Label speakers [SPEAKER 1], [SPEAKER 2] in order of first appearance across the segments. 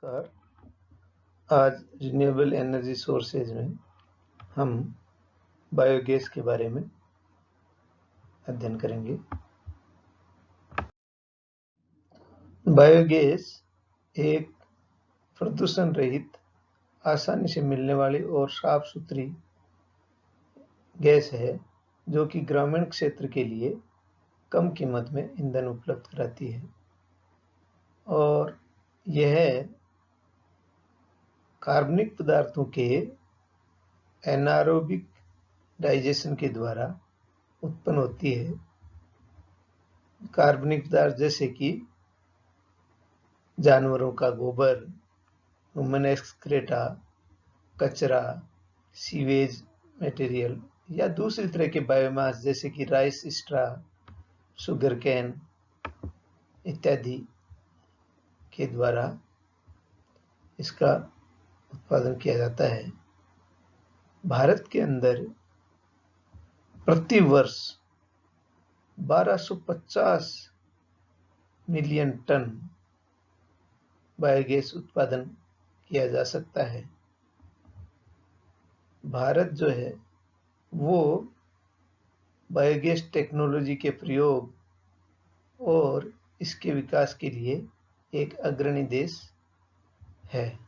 [SPEAKER 1] नमस्कार। आज renewable energy sources में हम बायोगैस के बारे में अध्ययन करेंगे। बायोगैस एक प्रदूषण रहित, आसानी से मिलने वाली और साफ सुथरी गैस है जो कि ग्रामीण क्षेत्र के लिए कम कीमत में ईंधन उपलब्ध कराती है और यह कार्बनिक पदार्थों के एनारोबिक डाइजेशन के द्वारा उत्पन्न होती है। कार्बनिक पदार्थ जैसे कि जानवरों का गोबर, ह्यूमन एक्सक्रेटा, कचरा, सीवेज मटेरियल या दूसरी तरह के बायोमास जैसे कि राइस स्ट्रा, शुगर कैन इत्यादि के द्वारा इसका उत्पादन किया जाता है। भारत के अंदर प्रति वर्ष 1250 मिलियन टन बायोगैस उत्पादन किया जा सकता है। भारत जो है वो बायोगैस टेक्नोलॉजी के प्रयोग और इसके विकास के लिए एक अग्रणी देश है।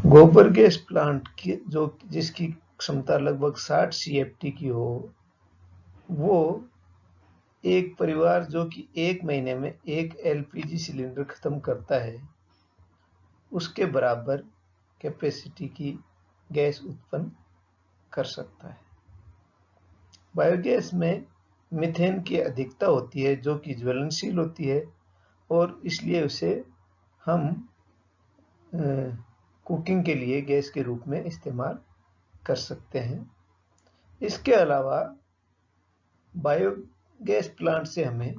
[SPEAKER 1] गोबर गैस प्लांट की जिसकी क्षमता लगभग 60 CFT की हो, वो एक परिवार जो कि एक महीने में एक LPG सिलेंडर खत्म करता है, उसके बराबर कैपेसिटी की गैस उत्पन्न कर सकता है। बायोगैस में मीथेन की अधिकता होती है जो कि ज्वलनशील होती है और इसलिए उसे हम कुकिंग के लिए गैस के रूप में इस्तेमाल कर सकते हैं। इसके अलावा बायोगैस प्लांट से हमें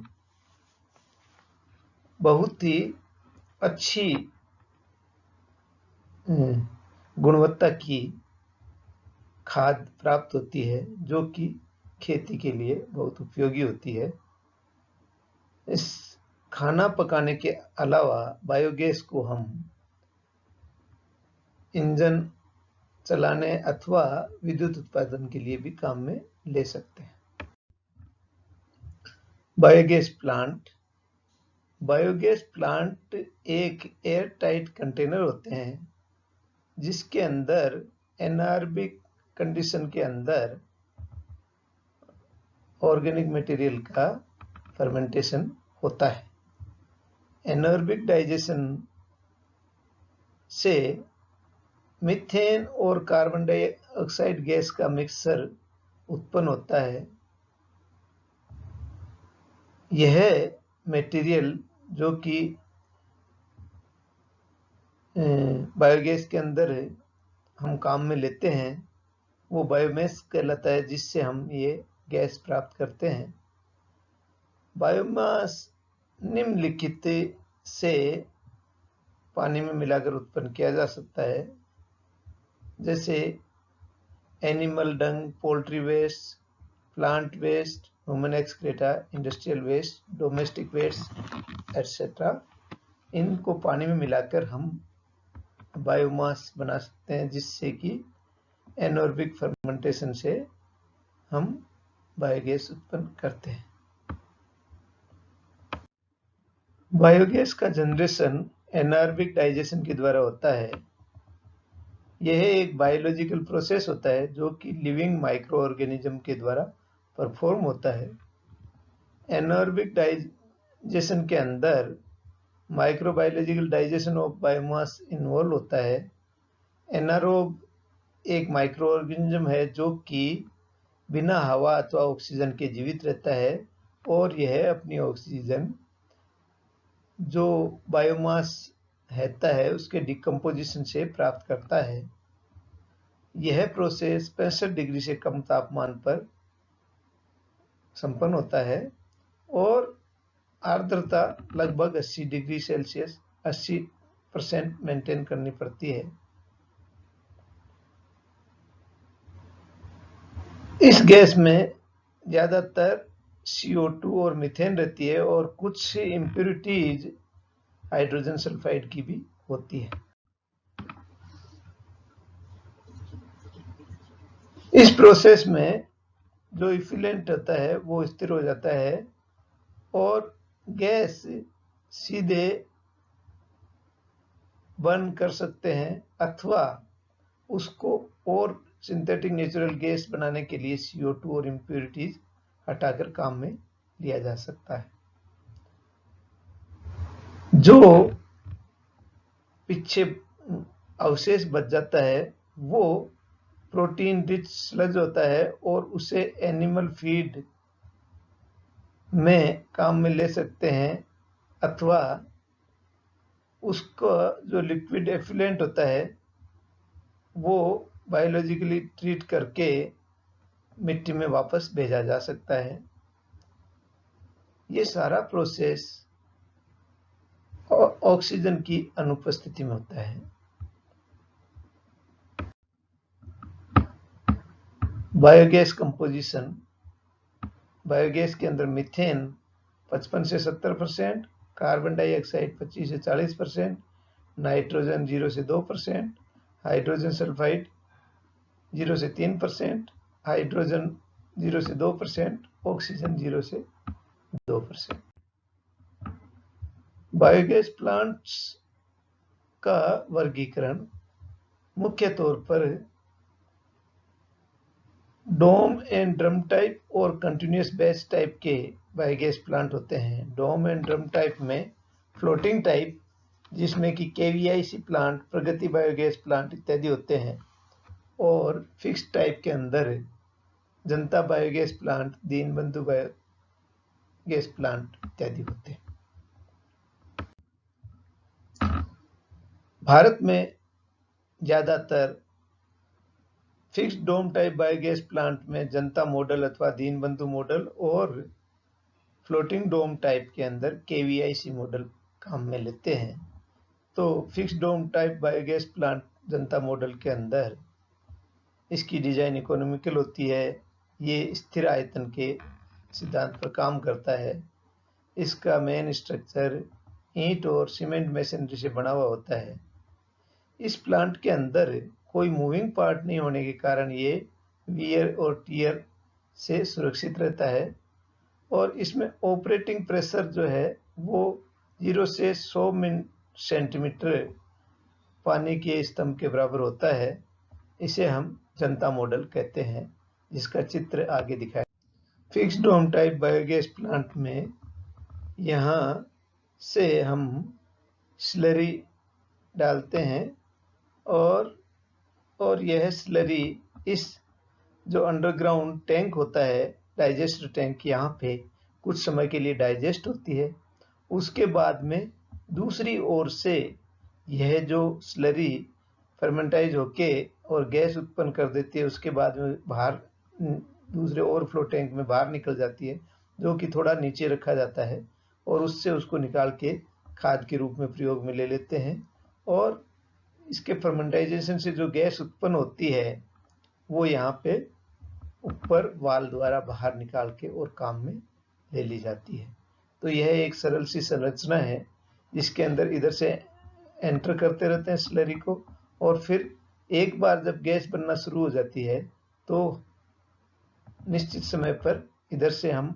[SPEAKER 1] बहुत ही अच्छी गुणवत्ता की खाद प्राप्त होती है जो कि खेती के लिए बहुत उपयोगी होती है। इस खाना पकाने के अलावा बायोगैस को हम इंजन चलाने अथवा विद्युत उत्पादन के लिए भी काम में ले सकते हैं। बायोगैस प्लांट एक एयर टाइट कंटेनर होते हैं जिसके अंदर एनारोबिक कंडीशन के अंदर ऑर्गेनिक मटेरियल का फर्मेंटेशन होता है। एनारोबिक डाइजेशन से मीथेन और कार्बन डाइऑक्साइड गैस का मिक्सचर उत्पन्न होता है। यह मटेरियल जो कि बायोगैस के अंदर हम काम में लेते हैं वो बायोमास कहलाता है, जिससे हम ये गैस प्राप्त करते हैं। बायोमास निम्नलिखित से पानी में मिलाकर उत्पन्न किया जा सकता है, जैसे animal dung, poultry waste, plant waste, human excreta, industrial waste, domestic waste etcetera. इनको पानी में मिलाकर हम बायोमास बना सकते हैं, जिससे कि एनारोबिक फर्मेंटेशन से हम बायोगैस उत्पन्न करते हैं। बायोगैस का जनरेशन एनारोबिक डाइजेशन के द्वारा होता है। यह एक बायोलॉजिकल प्रोसेस होता है जो कि लिविंग माइक्रो ऑर्गेनिज्म के द्वारा परफॉर्म होता है। एनारोबिक डाइजेशन के अंदर microbiological digestion of biomass involve होता है। एनारोब एक माइक्रो ऑर्गेनिज्म है जो कि बिना हवा अथवा ऑक्सीजन के जीवित रहता है और यह अपनी ऑक्सीजन जो बायोमास रहता है उसके डिकम्पोजिशन से प्राप्त करता है। यह प्रोसेस 65 डिग्री से कम तापमान पर संपन्न होता है और आर्द्रता लगभग 80 डिग्री सेल्सियस 80% मेंटेन करनी पड़ती है। इस गैस में ज्यादातर CO2 और मीथेन रहती है और कुछ इम्प्यूरिटीज हाइड्रोजन सल्फाइड की भी होती है। इस प्रोसेस में जो इफिलेंट होता है वो स्थिर हो जाता है और गैस सीधे बर्न कर सकते हैं अथवा उसको और सिंथेटिक नेचुरल गैस बनाने के लिए CO2 और इम्प्यूरिटीज हटाकर काम में लिया जा सकता है। जो पीछे अवशेष बच जाता है वो प्रोटीन रिच स्लज होता है और उसे एनिमल फीड में काम में ले सकते हैं अथवा उसका जो लिक्विड एफिलेंट होता है वो बायोलॉजिकली ट्रीट करके मिट्टी में वापस भेजा जा सकता है। ये सारा प्रोसेस ऑक्सीजन की अनुपस्थिति में होता है। बायोगैस कंपोजिशन, बायोगैस के अंदर मीथेन 55 से 70%, कार्बन डाइऑक्साइड 25 से 40%, नाइट्रोजन 0 से 2%, हाइड्रोजन सल्फाइड 0 से 3%, हाइड्रोजन 0 से 2%, ऑक्सीजन 0 से 2%। बायोगैस प्लांट्स का वर्गीकरण मुख्य तौर पर डोम एंड ड्रम टाइप और कंटिन्यूस बैच टाइप के बायोगैस प्लांट होते हैं। डोम एंड ड्रम टाइप में फ्लोटिंग टाइप जिसमें कि KVIC plant, Pragati biogas plant इत्यादि होते हैं और फिक्स टाइप के अंदर Janata biogas plant, Deenbandhu biogas plant इत्यादि होते हैं। भारत में ज्यादातर fix dome type biogas plant में जनता मॉडल अथवा दीनबंधु मॉडल और फ्लोटिंग डोम टाइप के अंदर KVIC मॉडल काम में लेते हैं। तो fix dome type biogas plant Janata model के अंदर इसकी डिजाइन इकोनॉमिकल होती है। ये स्थिर आयतन के सिद्धांत पर काम करता है। इसका मेन स्ट्रक्चर ईंट और सीमेंट मशीनरी से बना हुआ होता है। इस प्लांट के अंदर कोई मूविंग पार्ट नहीं होने के कारण ये वियर और टियर से सुरक्षित रहता है और इसमें ऑपरेटिंग प्रेशर जो है वो 0 से 100 सेंटीमीटर पानी के स्तंभ के बराबर होता है। इसे हम जनता मॉडल कहते हैं, जिसका चित्र आगे दिखाया। Fix dome type biogas plant में यहाँ से हम स्लरी डालते हैं और यह स्लरी इस जो अंडरग्राउंड टैंक होता है, डाइजेस्टर टैंक, यहाँ पे कुछ समय के लिए डाइजेस्ट होती है। उसके बाद में दूसरी ओर से यह जो स्लरी फर्मेंटाइज होके और गैस उत्पन्न कर देती है, उसके बाद में बाहर दूसरे ओवरफ्लो टैंक में बाहर निकल जाती है, जो कि थोड़ा नीचे रखा जाता है और उससे उसको निकाल के खाद के रूप में प्रयोग में ले लेते हैं। और इसके फर्मेंटाइजेशन से जो गैस उत्पन्न होती है वो यहाँ पे ऊपर वाल द्वारा बाहर निकाल के और काम में ले ली जाती है। तो यह एक सरल सी संरचना है जिसके अंदर इधर से एंटर करते रहते हैं स्लरी को और फिर एक बार जब गैस बनना शुरू हो जाती है तो निश्चित समय पर इधर से हम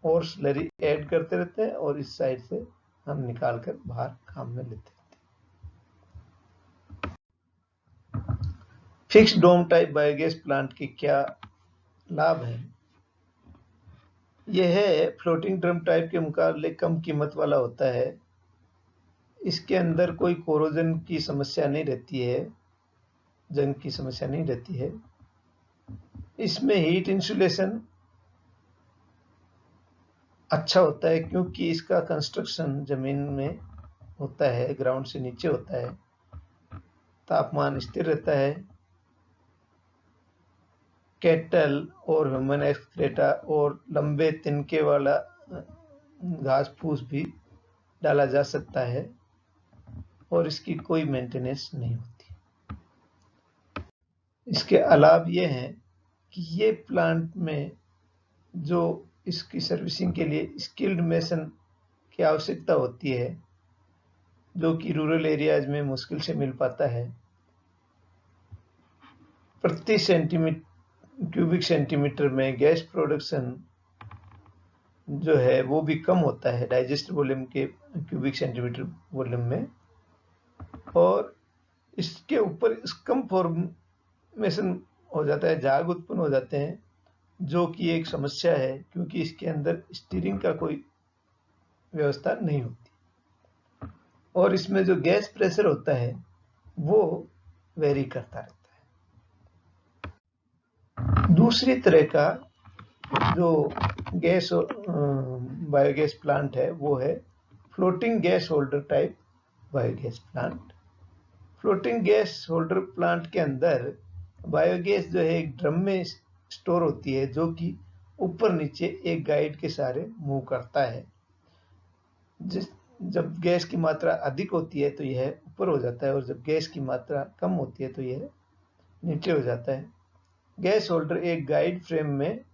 [SPEAKER 1] और स्लरी ऐड करते रहते हैं और इस साइड से हम निकाल कर बाहर काम में लेते हैं। Fix dome type biogas plant के क्या लाभ है? यह फ्लोटिंग ड्रम टाइप के मुकाबले कम कीमत वाला होता है। इसके अंदर कोई कोरोजन की समस्या नहीं रहती है, जंग की समस्या नहीं रहती है। इसमें हीट इंसुलेशन अच्छा होता है क्योंकि इसका कंस्ट्रक्शन जमीन में होता है, ग्राउंड से नीचे होता है। तापमान स्थिर रहता है। कैटल और ह्यूमन एक्सक्रेटा और लंबे तिनके वाला घास फूस भी डाला जा सकता है और इसकी कोई मेंटेनेंस नहीं होती। इसके अलावा ये है कि ये प्लांट में जो इसकी सर्विसिंग के लिए स्किल्ड मेसन की आवश्यकता होती है, जो कि रूरल एरियाज में मुश्किल से मिल पाता है। प्रति क्यूबिक सेंटीमीटर में गैस प्रोडक्शन जो है वो भी कम होता है डाइजेस्ट वॉल्यूम के क्यूबिक सेंटीमीटर वॉल्यूम में, और इसके ऊपर स्कम फॉर्मेशन हो जाता है, झाग उत्पन्न हो जाते हैं, जो कि एक समस्या है क्योंकि इसके अंदर स्टीयरिंग का कोई व्यवस्था नहीं होती, और इसमें जो गैस प्रेशर होता है वो वेरी करता रहता है। दूसरी तरह का जो गैस बायोगैस प्लांट है वो है floating gas holder type biogas plant. Floating gas holder plant के अंदर बायोगैस जो है एक ड्रम में स्टोर होती है, जो कि ऊपर नीचे एक गाइड के सहारे मूव करता है। जब गैस की मात्रा अधिक होती है तो यह ऊपर हो जाता है, और जब गैस की मात्रा कम होती है तो यह नीचे हो जाता है। गैस होल्डर एक गाइड फ्रेम में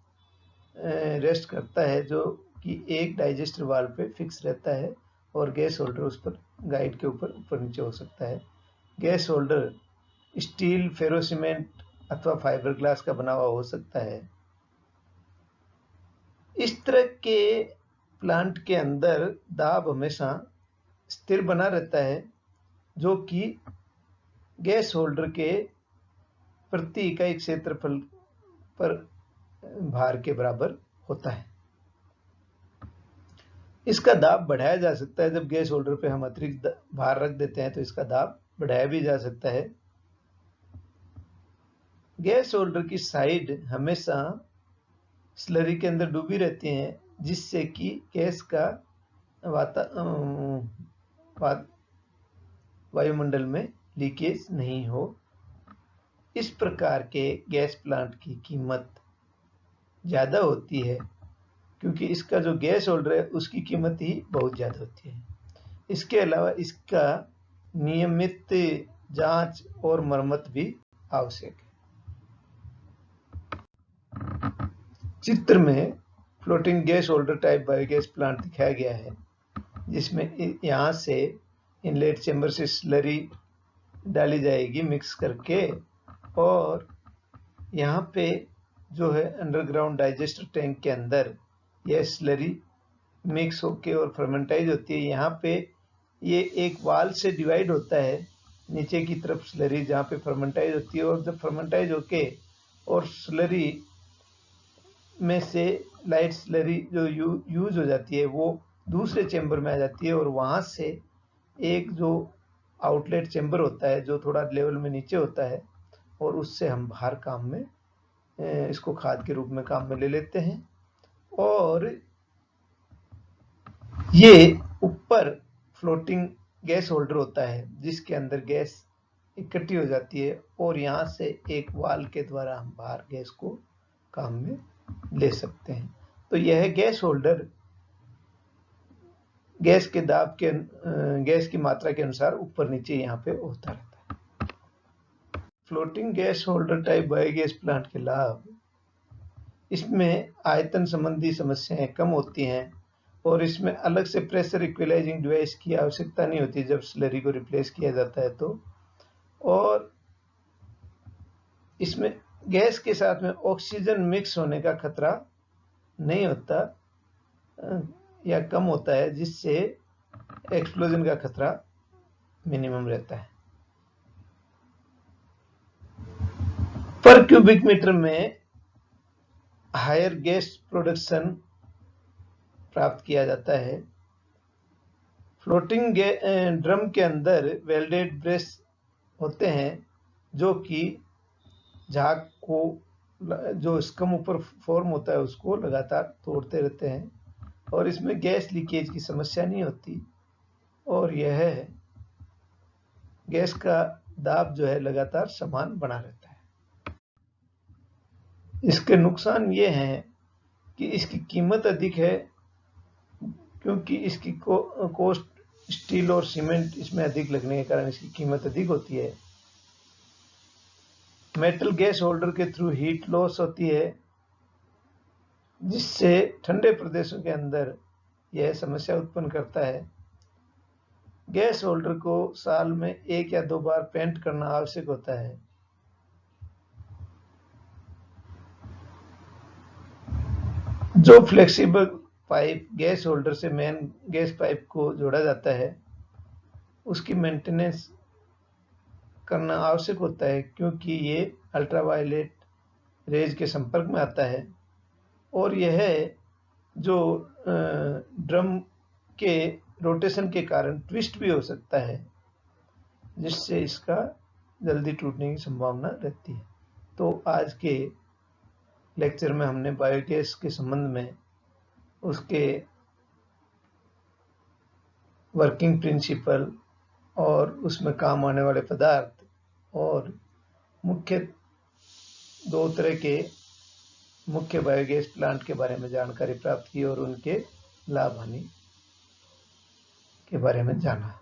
[SPEAKER 1] रेस्ट करता है, जो कि एक डाइजेस्टर वाल्व पे फिक्स रहता है, और गैस होल्डर उस पर गाइड के ऊपर नीचे हो सकता है। गैस होल्डर स्टील, फेरोसीमेंट अथवा फाइबर ग्लास का बना हुआ हो सकता है। इस तरह के प्लांट के अंदर दाब हमेशा स्थिर बना रहता है, जो कि गैस होल्डर के प्रति इकाई क्षेत्रफल पर भार के बराबर होता है। इसका दाब बढ़ाया जा सकता है, जब गैस होल्डर पे हम अतिरिक्त भार रख देते हैं तो इसका दाब बढ़ाया भी जा सकता है। गैस होल्डर की साइड हमेशा स्लरी के अंदर डूबी रहती हैं, जिससे कि गैस का वायुमंडल में लीकेज नहीं हो। इस प्रकार के गैस प्लांट की कीमत ज़्यादा होती है, क्योंकि इसका जो गैस होल्डर है उसकी कीमत ही बहुत ज़्यादा होती है। इसके अलावा इसका नियमित जांच और मरम्मत भी आवश्यक है। चित्र में floating gas holder type biogas plant दिखाया गया है, जिसमें यहाँ से इनलेट चेंबर से स्लरी डाली जाएगी मिक्स करके, और यहाँ पे जो है अंडरग्राउंड डाइजेस्टर टैंक के अंदर यह स्लरी मिक्स होके और फर्मेंटाइज होती है। यहाँ पे ये एक वाल से डिवाइड होता है, नीचे की तरफ स्लरी जहाँ पे फर्मेंटाइज होती है, और जब फर्मेंटाइज होके और स्लरी में से लाइट स्लरी जो यूज हो जाती है वो दूसरे चेंबर में आ जाती है, और वहाँ से एक जो आउटलेट चेंबर होता है जो थोड़ा लेवल में नीचे होता है, और उससे हम बाहर काम में इसको खाद के रूप में काम में ले लेते हैं। और ये ऊपर फ्लोटिंग गैस होल्डर होता है जिसके अंदर गैस इकट्ठी हो जाती है, और यहाँ से एक वाल के द्वारा हम बाहर गैस को काम में ले सकते हैं। तो यह गैस होल्डर गैस के दाब के गैस की मात्रा के अनुसार ऊपर नीचे यहाँ पे होता रहता है। Floating gas holder type biogas plant के लाभ, इसमें आयतन संबंधी समस्याएं कम होती हैं, और इसमें अलग से प्रेशर इक्विलाइजिंग डिवाइस की आवश्यकता नहीं होती जब स्लरी को रिप्लेस किया जाता है तो, और इसमें गैस के साथ में ऑक्सीजन मिक्स होने का खतरा नहीं होता या कम होता है, जिससे एक्सप्लोजन का खतरा मिनिमम रहता है। पर क्यूबिक मीटर में हायर गैस प्रोडक्शन प्राप्त किया जाता है। फ्लोटिंग ड्रम के अंदर वेल्डेड ब्रेस होते हैं, जो कि झाग को जो स्कम ऊपर फॉर्म होता है उसको लगातार तोड़ते रहते हैं, और इसमें गैस लीकेज की समस्या नहीं होती, और यह गैस का दाब जो है लगातार समान बना रहता है। इसके नुकसान ये हैं कि इसकी कीमत अधिक है, क्योंकि इसकी कॉस्ट स्टील और सीमेंट इसमें अधिक लगने के कारण इसकी कीमत अधिक होती है। मेटल गैस होल्डर के थ्रू हीट लॉस होती है, जिससे ठंडे प्रदेशों के अंदर यह समस्या उत्पन्न करता है। गैस होल्डर को साल में 1 या 2 बार पेंट करना आवश्यक होता है। जो फ्लेक्सिबल पाइप गैस होल्डर से मेन गैस पाइप को जोड़ा जाता है, उसकी मेंटेनेंस करना आवश्यक होता है, क्योंकि ये अल्ट्रावायलेट रेज के संपर्क में आता है और यह जो ड्रम के रोटेशन के कारण ट्विस्ट भी हो सकता है, जिससे इसका जल्दी टूटने की संभावना रहती है। तो आज के लेक्चर में हमने बायोगैस के संबंध में उसके वर्किंग प्रिंसिपल और उसमें काम आने वाले पदार्थ और मुख्य 2 तरह के मुख्य बायोगैस प्लांट के बारे में जानकारी प्राप्त की और उनके लाभ हानि के बारे में जाना।